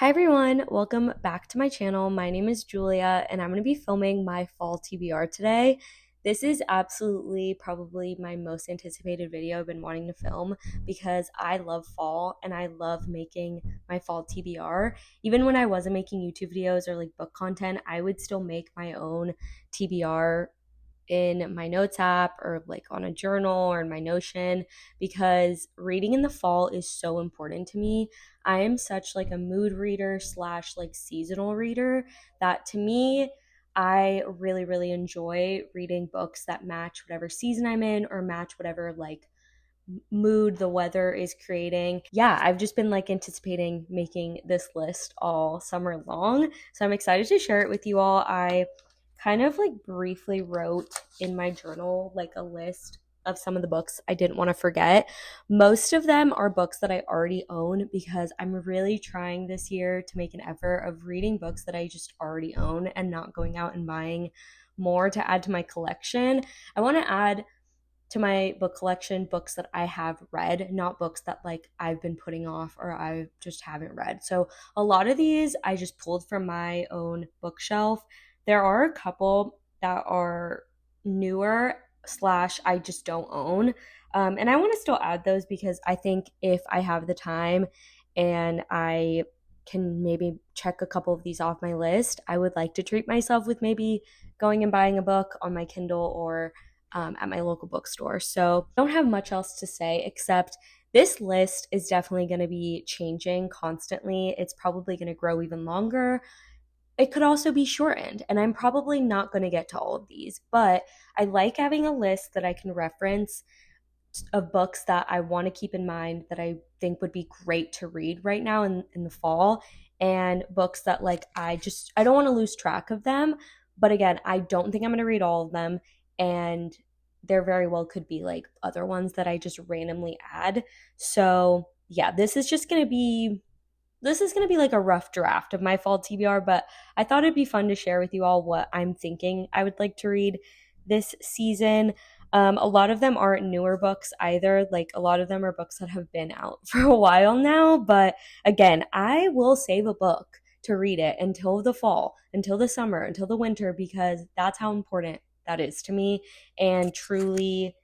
Hi everyone, welcome back to my channel. My name is Julia and I'm going to be filming my fall TBR today. This is absolutely probably my most anticipated video I've been wanting to film because I love fall and I love making my fall TBR. Even when I wasn't making YouTube videos or like book content, I would still make my own TBR in my notes app or like on a journal or in my Notion because reading in the fall is so important to me. I am such like a mood reader slash like seasonal reader that to me I really enjoy reading books that match whatever season I'm in or match whatever like mood the weather is creating. Yeah, I've just been like anticipating making this list all summer long. So I'm excited to share it with you all. I kind of like briefly wrote in my journal like a list of some of the books I didn't want to forget. Most of them are books that I already own because I'm really trying this year to make an effort of reading books that I just already own and not going out and buying more to add to my collection. I want to add to my book collection books that I have read, not books that like I've been putting off or I just haven't read. So a lot of these I just pulled from my own bookshelf. There are a couple that are newer slash I just don't own. And I want to still add those because I think if I have the time and I can maybe check a couple of these off my list, I would like to treat myself with maybe going and buying a book on my Kindle or at my local bookstore. So I don't have much else to say except this list is definitely going to be changing constantly. It's probably going to grow even longer. It could also be shortened, and I'm probably not going to get to all of these, but I like having a list that I can reference of books that I want to keep in mind that I think would be great to read right now in the fall, and books that like I don't want to lose track of them. But again, I don't think I'm going to read all of them, and there very well could be like other ones that I just randomly add. So yeah, this is going to be like a rough draft of my fall TBR, but I thought it'd be fun to share with you all what I'm thinking I would like to read this season. A lot of them aren't newer books either. Like a lot of them are books that have been out for a while now. But again, I will save a book to read it until the fall, until the summer, until the winter, because that's how important that is to me. And truly,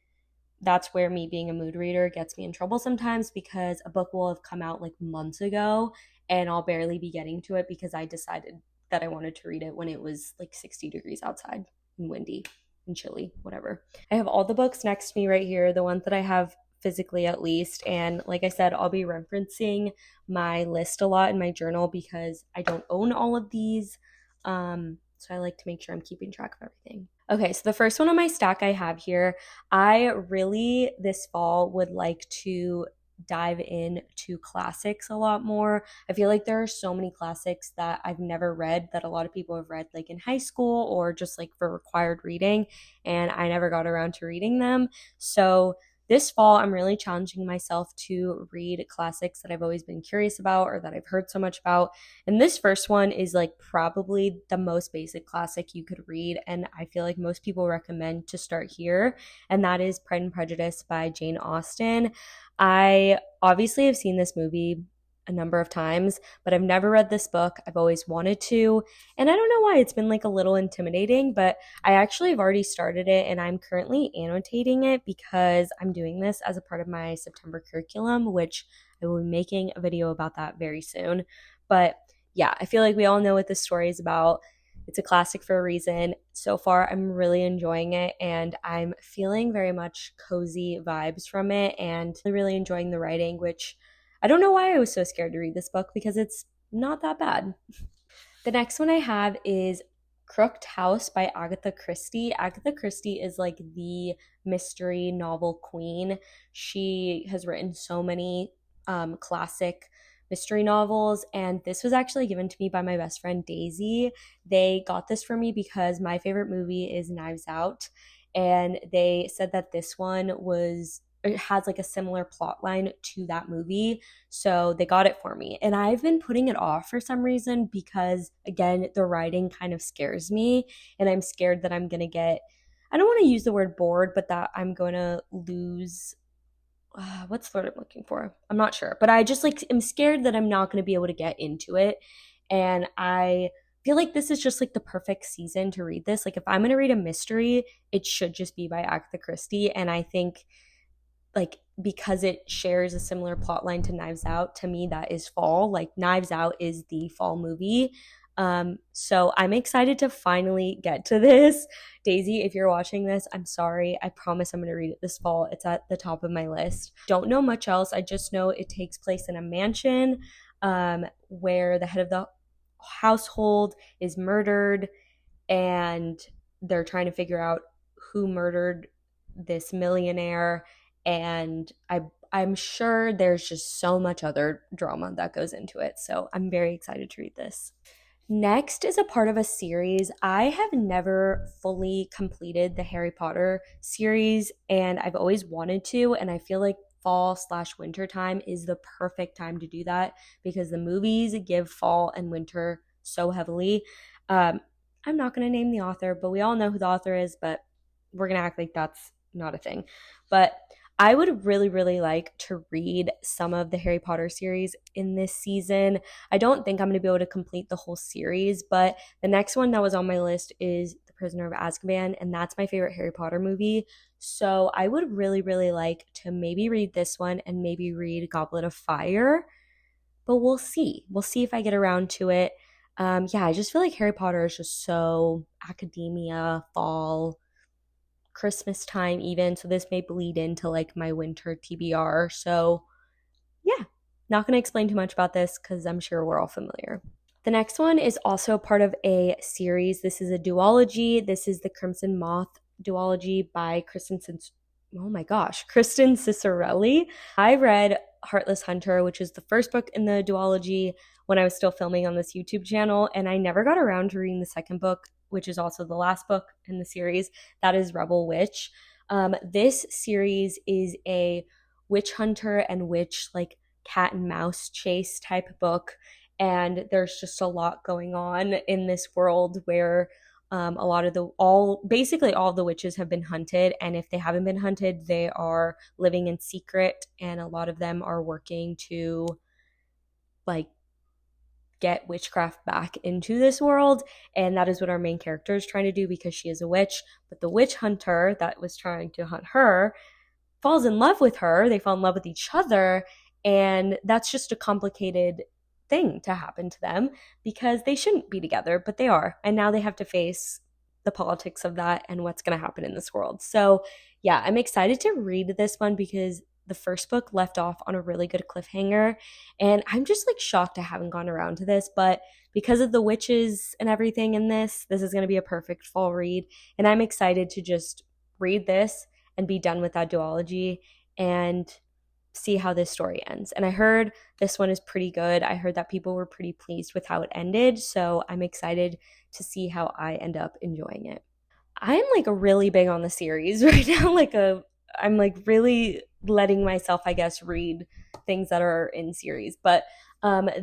that's where me being a mood reader gets me in trouble sometimes because a book will have come out like months ago and I'll barely be getting to it because I decided that I wanted to read it when it was like 60 degrees outside and windy and chilly, whatever. I have all the books next to me right here, the ones that I have physically at least. And like I said, I'll be referencing my list a lot in my journal because I don't own all of these. So I like to make sure I'm keeping track of everything. Okay, so the first one on my stack I have here, I really this fall would like to dive into classics a lot more. I feel like there are so many classics that I've never read that a lot of people have read like in high school or just like for required reading, and I never got around to reading them. So this fall, I'm really challenging myself to read classics that I've always been curious about or that I've heard so much about. And this first one is like probably the most basic classic you could read. And I feel like most people recommend to start here. And that is Pride and Prejudice by Jane Austen. I obviously have seen this movie a number of times, but I've never read this book. I've always wanted to. And I don't know why it's been like a little intimidating, but I actually have already started it and I'm currently annotating it because I'm doing this as a part of my September curriculum, which I will be making a video about that very soon. But yeah, I feel like we all know what this story is about. It's a classic for a reason. So far, I'm really enjoying it and I'm feeling very much cozy vibes from it and really enjoying the writing, which I don't know why I was so scared to read this book because it's not that bad. The next one I have is Crooked House by Agatha Christie. Agatha Christie is like the mystery novel queen. She has written so many classic mystery novels, and this was actually given to me by my best friend Daisy. They got this for me because my favorite movie is Knives Out, and they said that this one was it has like a similar plot line to that movie. So they got it for me. And I've been putting it off for some reason because, again, the writing kind of scares me. And I'm scared that I'm going to get, I don't want to use the word bored, but that I'm going to lose what's the word I'm looking for? I'm not sure, but I just like am scared that I'm not going to be able to get into it. And I feel like this is just like the perfect season to read this. Like if I'm going to read a mystery, it should just be by Agatha Christie. And I think like because it shares a similar plot line to Knives Out, to me that is fall. Like Knives Out is the fall movie. So I'm excited to finally get to this. Daisy, if you're watching this, I'm sorry. I promise I'm going to read it this fall. It's at the top of my list. Don't know much else. I just know it takes place in a mansion where the head of the household is murdered, and they're trying to figure out who murdered this millionaire. And I'm sure there's just so much other drama that goes into it. So I'm very excited to read this. Next is a part of a series. I have never fully completed the Harry Potter series, and I've always wanted to. And I feel like fall/winter time is the perfect time to do that because the movies give fall and winter so heavily. Um, I'm not going to name the author, but we all know who the author is, but we're going to act like that's not a thing. But I would really, really like to read some of the Harry Potter series in this season. I don't think I'm going to be able to complete the whole series, but the next one that was on my list is The Prisoner of Azkaban, and that's my favorite Harry Potter movie. So I would really, really like to maybe read this one and maybe read Goblet of Fire, but we'll see. We'll see if I get around to it. Yeah, I just feel like Harry Potter is just so academia, fall, Christmas time even. So this may bleed into like my winter TBR. So yeah, not going to explain too much about this because I'm sure we're all familiar. The next one is also part of a series. This is a duology. This is the Crimson Moth duology by Kristen Cicerelli. I read Heartless Hunter, which is the first book in the duology when I was still filming on this YouTube channel, and I never got around to reading the second book, which is also the last book in the series. That is Rebel Witch. This series is a witch hunter and witch like cat and mouse chase type book, and there's just a lot going on in this world where a lot of basically all the witches have been hunted, and if they haven't been hunted, they are living in secret, and a lot of them are working to like get witchcraft back into this world, and that is what our main character is trying to do because she is a witch. But the witch hunter that was trying to hunt her falls in love with her. They fall in love with each other, and that's just a complicated thing to happen to them because they shouldn't be together, but they are. And now they have to face the politics of that and what's going to happen in this world. So, yeah, I'm excited to read this one because the first book left off on a really good cliffhanger. And I'm just like shocked I haven't gone around to this, but because of the witches and everything in this is going to be a perfect fall read. And I'm excited to just read this and be done with that duology and see how this story ends. And I heard this one is pretty good. I heard that people were pretty pleased with how it ended. So I'm excited to see how I end up enjoying it. I'm like really big on the series right now. I'm like really letting myself, I guess, read things that are in series. But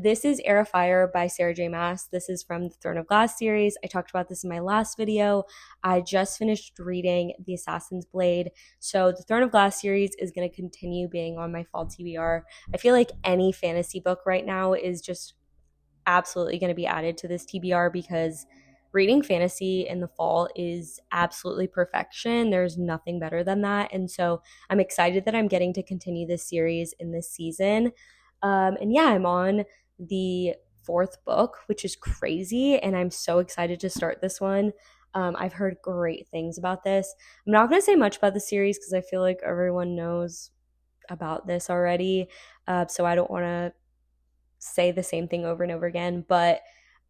this is Air of Fire by Sarah J. Maas. This is from the Throne of Glass series. I talked about this in my last video. I just finished reading The Assassin's Blade. So the Throne of Glass series is going to continue being on my fall TBR. I feel like any fantasy book right now is just absolutely going to be added to this TBR because reading fantasy in the fall is absolutely perfection. There's nothing better than that. And so I'm excited that I'm getting to continue this series in this season. And yeah, I'm on the fourth book, which is crazy. And I'm so excited to start this one. I've heard great things about this. I'm not going to say much about the series because I feel like everyone knows about this already. So I don't want to say the same thing over and over again. But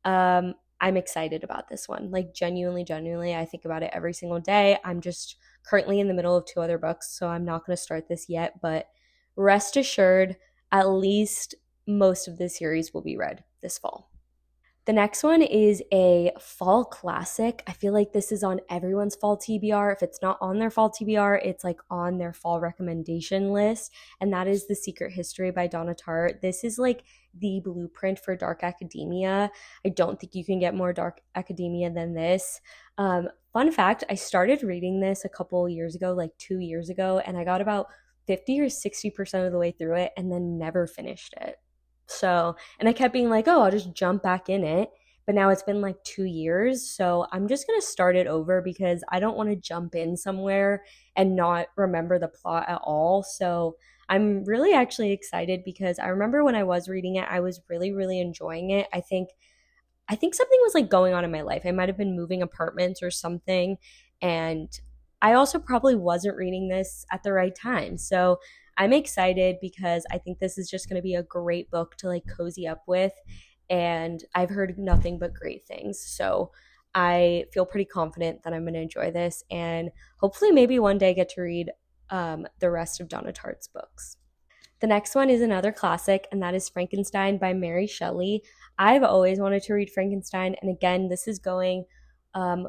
I'm excited about this one. Like genuinely, I think about it every single day. I'm just currently in the middle of 2 other books, so I'm not going to start this yet. But rest assured, at least most of the series will be read this fall. The next one is a fall classic. I feel like this is on everyone's fall TBR. If it's not on their fall TBR, it's like on their fall recommendation list. And that is The Secret History by Donna Tartt. This is like the blueprint for dark academia. I don't think you can get more dark academia than this. Fun fact, I started reading this a couple years ago, like 2 years ago, and I got about 50 or 60% of the way through it and then never finished it. So, and I kept being like, oh, I'll just jump back in it. But now it's been like 2 years. So I'm just going to start it over because I don't want to jump in somewhere and not remember the plot at all. So I'm really actually excited because I remember when I was reading it, I was really, really enjoying it. I think something was like going on in my life. I might have been moving apartments or something. And I also probably wasn't reading this at the right time. So I'm excited because I think this is just going to be a great book to like cozy up with. And I've heard nothing but great things. So I feel pretty confident that I'm going to enjoy this. And hopefully, maybe one day get to read the rest of Donna Tartt's books. The next one is another classic, and that is Frankenstein by Mary Shelley. I've always wanted to read Frankenstein, and again, this is going um,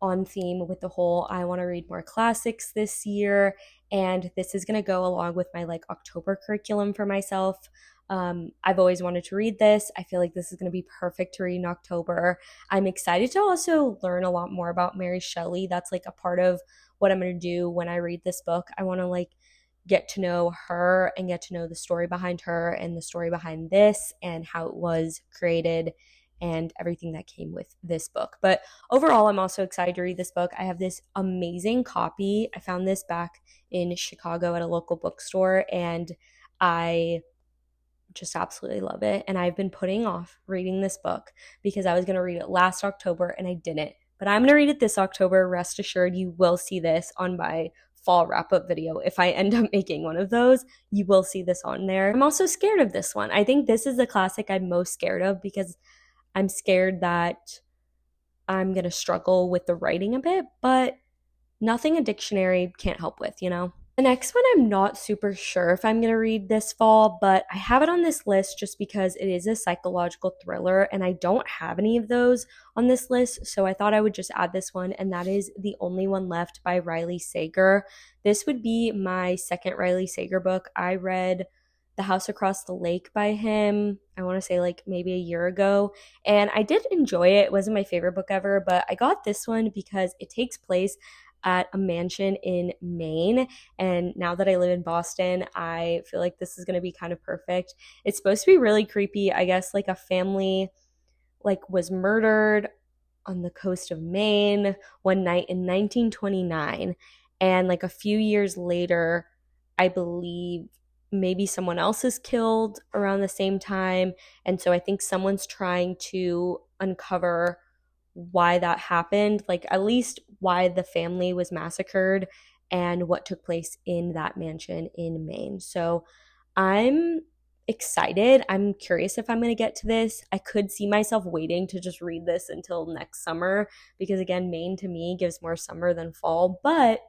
on theme with the whole I want to read more classics this year, and this is going to go along with my like October curriculum for myself. I've always wanted to read this. I feel like this is going to be perfect to read in October. I'm excited to also learn a lot more about Mary Shelley. That's like a part of what I'm going to do when I read this book. I want to like get to know her and get to know the story behind her and the story behind this and how it was created and everything that came with this book. But overall, I'm also excited to read this book. I have this amazing copy. I found this back in Chicago at a local bookstore, and I just absolutely love it. And I've been putting off reading this book because I was going to read it last October and I didn't. But I'm going to read it this October. Rest assured, you will see this on my fall wrap up video. If I end up making one of those, you will see this on there. I'm also scared of this one. I think this is the classic I'm most scared of because I'm scared that I'm going to struggle with the writing a bit, but nothing a dictionary can't help with, you know? The next one, I'm not super sure if I'm going to read this fall, but I have it on this list just because it is a psychological thriller and I don't have any of those on this list. So I thought I would just add this one, and that is The Only One Left by Riley Sager. This would be my second Riley Sager book. I read The House Across the Lake by him, I want to say like maybe a year ago, and I did enjoy it. It wasn't my favorite book ever, but I got this one because it takes place at a mansion in Maine. And now that I live in Boston, I feel like this is going to be kind of perfect. It's supposed to be really creepy. I guess like a family like was murdered on the coast of Maine one night in 1929, and like a few years later, I believe maybe someone else is killed around the same time, and so I think someone's trying to uncover why that happened, like at least why the family was massacred and what took place in that mansion in Maine. So I'm excited. I'm curious if I'm going to get to this. I could see myself waiting to just read this until next summer because, again, Maine to me gives more summer than fall. But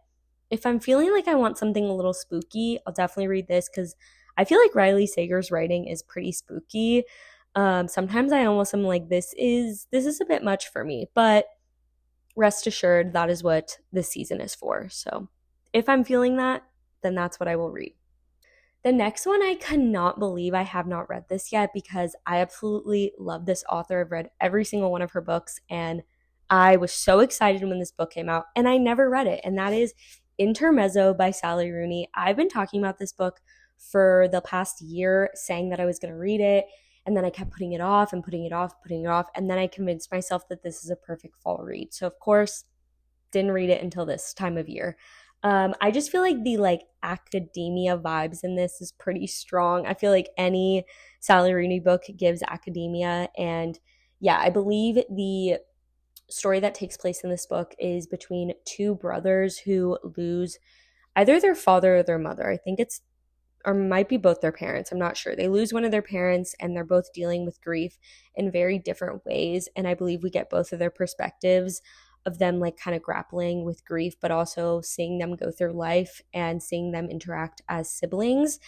if I'm feeling like I want something a little spooky, I'll definitely read this because I feel like Riley Sager's writing is pretty spooky. Sometimes I almost am like, this is a bit much for me, but rest assured that is what this season is for. So if I'm feeling that, then that's what I will read. The next one, I cannot believe I have not read this yet because I absolutely love this author. I've read every single one of her books, and I was so excited when this book came out, and I never read it. And that is Intermezzo by Sally Rooney. I've been talking about this book for the past year, saying that I was going to read it. And then I kept putting it off and putting it off, putting it off. And then I convinced myself that this is a perfect fall read. So, of course, didn't read it until this time of year. I just feel like the like academia vibes in this is pretty strong. I feel like any Sally Rooney book gives academia. And yeah, I believe the story that takes place in this book is between two brothers who lose either their father or their mother. I think it's or might be both their parents. I'm not sure. They lose one of their parents and they're both dealing with grief in very different ways. And I believe we get both of their perspectives of them like kind of grappling with grief, but also seeing them go through life and seeing them interact as siblings.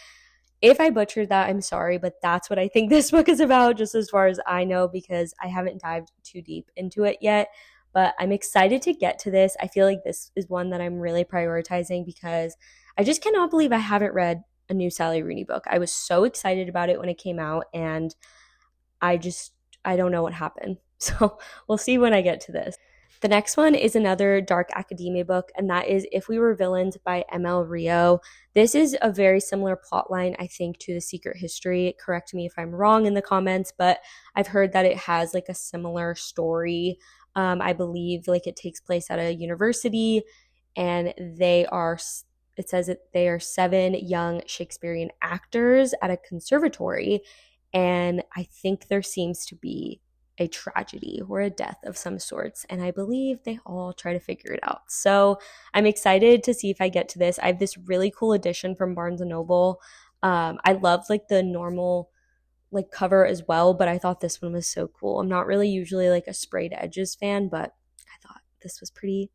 If I butchered that, I'm sorry, but that's what I think this book is about, just as far as I know, because I haven't dived too deep into it yet. But I'm excited to get to this. I feel like this is one that I'm really prioritizing because I just cannot believe I haven't read a new Sally Rooney book. I was so excited about it when it came out, and I don't know what happened. So we'll see when I get to this. The next one is another dark academia book, and that is If We Were Villains by ML Rio. This is a very similar plotline, I think, to The Secret History. Correct me if I'm wrong in the comments, but I've heard that it has like a similar story. I believe like it takes place at a university, and it says that they are seven young Shakespearean actors at a conservatory, and I think there seems to be a tragedy or a death of some sorts. And I believe they all try to figure it out. So I'm excited to see if I get to this. I have this really cool edition from Barnes and Noble. I love like the normal like cover as well, but I thought this one was so cool. I'm not really usually like a sprayed edges fan, but I thought this was pretty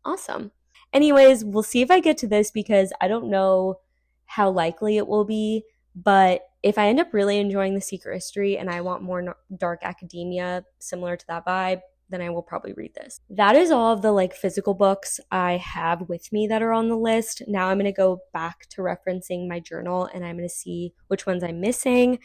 awesome. Anyways, we'll see if I get to this because I don't know how likely it will be, but if I end up really enjoying The Secret History and I want more dark academia similar to that vibe, then I will probably read this. That is all of the like physical books I have with me that are on the list. Now I'm going to go back to referencing my journal and I'm going to see which ones I'm missing.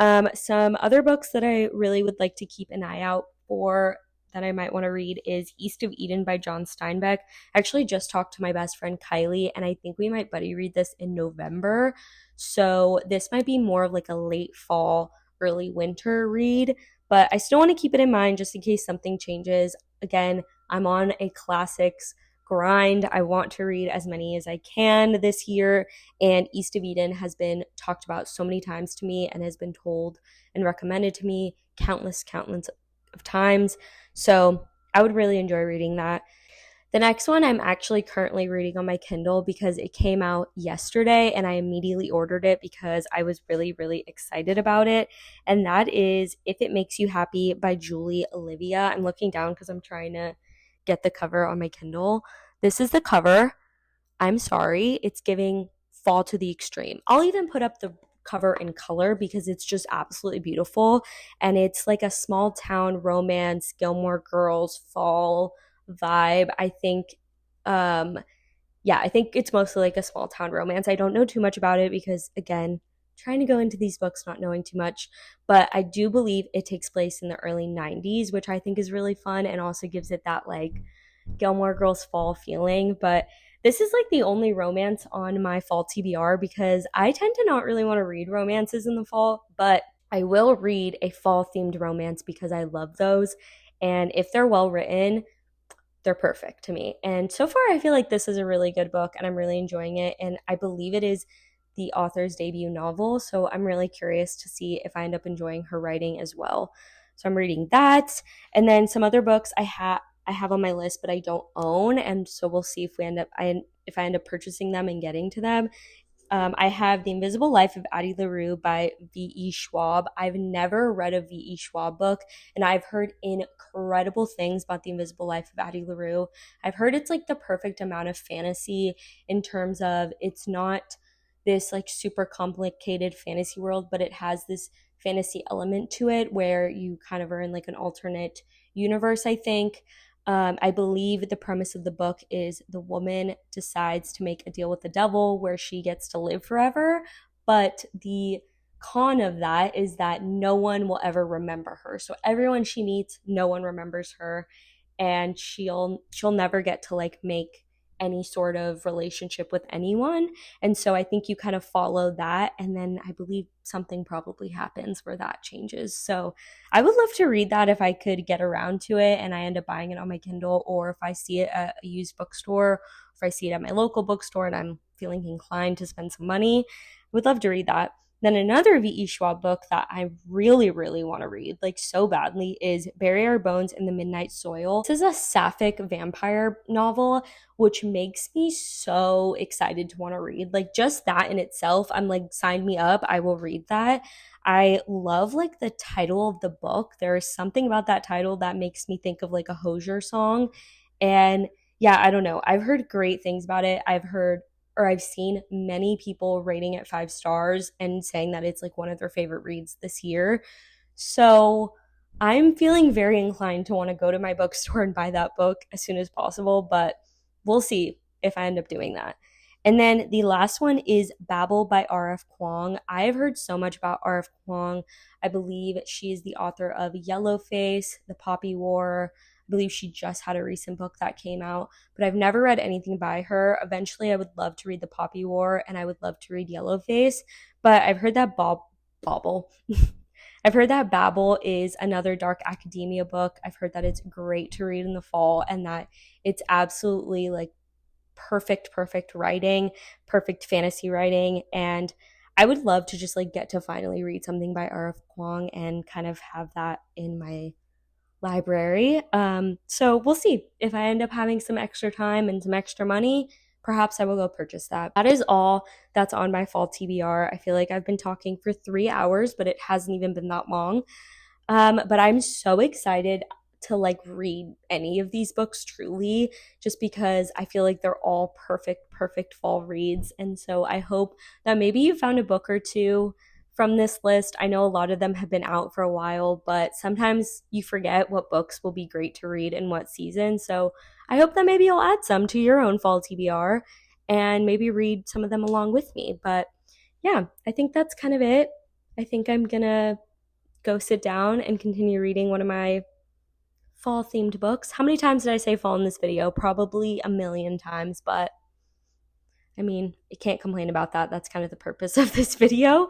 Some other books that I really would like to keep an eye out for that I might want to read is East of Eden by John Steinbeck. I actually just talked to my best friend Kylie, and I think we might buddy read this in November. So this might be more of like a late fall, early winter read, but I still want to keep it in mind just in case something changes. Again, I'm on a classics grind. I want to read as many as I can this year, and East of Eden has been talked about so many times to me and has been told and recommended to me countless of times. So I would really enjoy reading that. The next one I'm actually currently reading on my Kindle because it came out yesterday and I immediately ordered it because I was really, really excited about it. And that is If It Makes You Happy by Julie Olivia. I'm looking down because I'm trying to get the cover on my Kindle. This is the cover. I'm sorry. It's giving fall to the extreme. I'll even put up the cover in color because it's just absolutely beautiful. And it's like a small town romance, Gilmore Girls fall vibe. I think it's mostly like a small town romance. I don't know too much about it because again, trying to go into these books not knowing too much, but I do believe it takes place in the early 90s, which I think is really fun and also gives it that like Gilmore Girls fall feeling. But this is like the only romance on my fall TBR because I tend to not really want to read romances in the fall, but I will read a fall themed romance because I love those. And if they're well written, they're perfect to me. And so far, I feel like this is a really good book and I'm really enjoying it. And I believe it is the author's debut novel. So I'm really curious to see if I end up enjoying her writing as well. So I'm reading that. And then some other books I have on my list, but I don't own. And so we'll see if if I end up purchasing them and getting to them. I have The Invisible Life of Addie LaRue by V.E. Schwab. I've never read a V.E. Schwab book, and I've heard incredible things about The Invisible Life of Addie LaRue. I've heard it's like the perfect amount of fantasy in terms of it's not this like super complicated fantasy world, but it has this fantasy element to it where you kind of are in like an alternate universe, I think. I believe the premise of the book is the woman decides to make a deal with the devil where she gets to live forever. But the con of that is that no one will ever remember her. So everyone she meets, no one remembers her, and she'll never get to like make any sort of relationship with anyone. And so I think you kind of follow that. And then I believe something probably happens where that changes. So I would love to read that if I could get around to it and I end up buying it on my Kindle, or if I see it at a used bookstore, if I see it at my local bookstore and I'm feeling inclined to spend some money. I would love to read that. Then another V.E. Schwab book that I really, really want to read, like so badly, is Bury Our Bones in the Midnight Soil. This is a sapphic vampire novel, which makes me so excited to want to read. Like just that in itself, I'm like, sign me up. I will read that. I love like the title of the book. There is something about that title that makes me think of like a Hozier song. And yeah, I don't know. I've heard great things about it. I've seen many people rating it 5 stars and saying that it's like one of their favorite reads this year. So I'm feeling very inclined to want to go to my bookstore and buy that book as soon as possible, but we'll see if I end up doing that. And then the last one is Babel by R.F. Kuang. I've heard so much about R.F. Kuang. I believe she is the author of Yellowface, The Poppy War, I believe she just had a recent book that came out, but I've never read anything by her. Eventually, I would love to read The Poppy War, and I would love to read Yellowface, but I've heard that Bobble. I've heard that Babel is another dark academia book. I've heard that it's great to read in the fall and that it's absolutely like perfect writing, perfect fantasy writing. And I would love to just like get to finally read something by R.F. Kuang and kind of have that in my library. So we'll see. If I end up having some extra time and some extra money, perhaps I will go purchase that. That is all that's on my fall TBR. I feel like I've been talking for 3 hours, but it hasn't even been that long. But I'm so excited to like read any of these books truly, just because I feel like they're all perfect fall reads. And so I hope that maybe you found a book or two from this list. I know a lot of them have been out for a while, but sometimes you forget what books will be great to read in what season. So I hope that maybe you'll add some to your own fall TBR and maybe read some of them along with me. But yeah, I think that's kind of it. I think I'm gonna go sit down and continue reading one of my fall themed books. How many times did I say fall in this video? Probably a million times, but I mean, I can't complain about that. That's kind of the purpose of this video.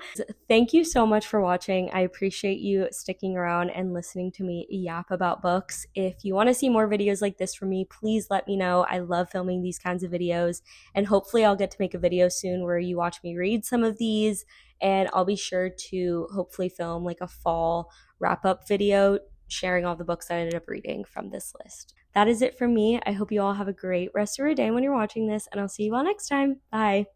Thank you so much for watching. I appreciate you sticking around and listening to me yap about books. If you want to see more videos like this from me, please let me know. I love filming these kinds of videos, and hopefully I'll get to make a video soon where you watch me read some of these, and I'll be sure to hopefully film like a fall wrap-up video sharing all the books that I ended up reading from this list. That is it from me. I hope you all have a great rest of your day when you're watching this, and I'll see you all next time. Bye.